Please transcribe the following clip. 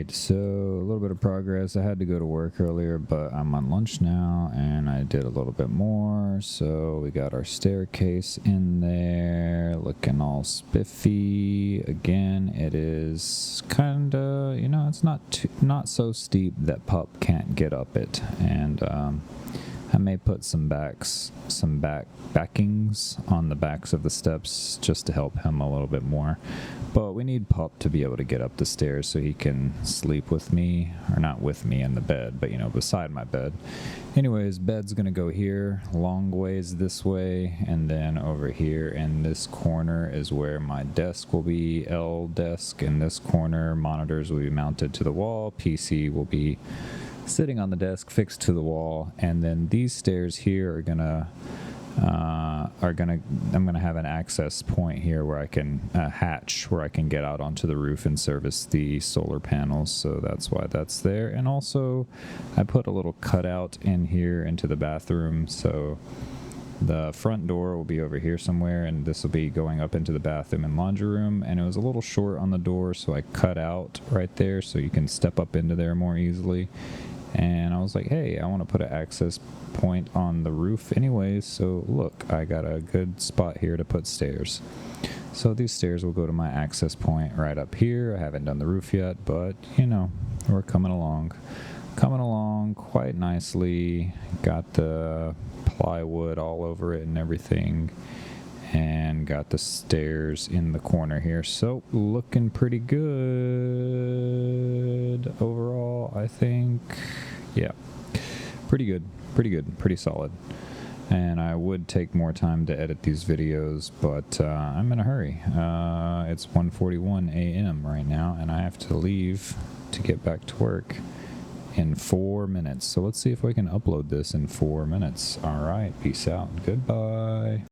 Alright, so a little bit of progress. I had to go to work earlier, but I'm on lunch now and I did a little bit more. So we got our staircase in there looking all spiffy. Again, it is kind of, it's not so steep that Pup can't get up it. And I may put some backings on the backs of the steps just to help him a little bit more. But we need Pup to be able to get up the stairs so he can sleep with me, or not with me in the bed, but beside my bed. Anyways, bed's gonna go here, long ways this way, and then over here in this corner is where my desk will be, L desk. In this corner, monitors will be mounted to the wall, PC will be sitting on the desk fixed to the wall, and then these stairs here I'm gonna have an access point here where I can hatch where I can get out onto the roof and service the solar panels, so that's why that's there. And also I put a little cutout in here into the bathroom, so the front door will be over here somewhere, and this will be going up into the bathroom and laundry room. And it was a little short on the door, so I cut out right there so you can step up into there more easily. And I was like, hey, I want to put an access point on the roof anyways, so look, I got a good spot here to put stairs. So these stairs will go to my access point right up here. I haven't done the roof yet, but we're coming along quite nicely. Got the plywood all over it and everything, and got the stairs in the corner here, so looking pretty good overall, I think. Yeah, pretty good, pretty solid. And I would take more time to edit these videos, but I'm in a hurry. It's 1:41 a.m. right now, and I have to leave to get back to work in 4 minutes. So let's see if we can upload this in 4 minutes. All right, peace out. Goodbye.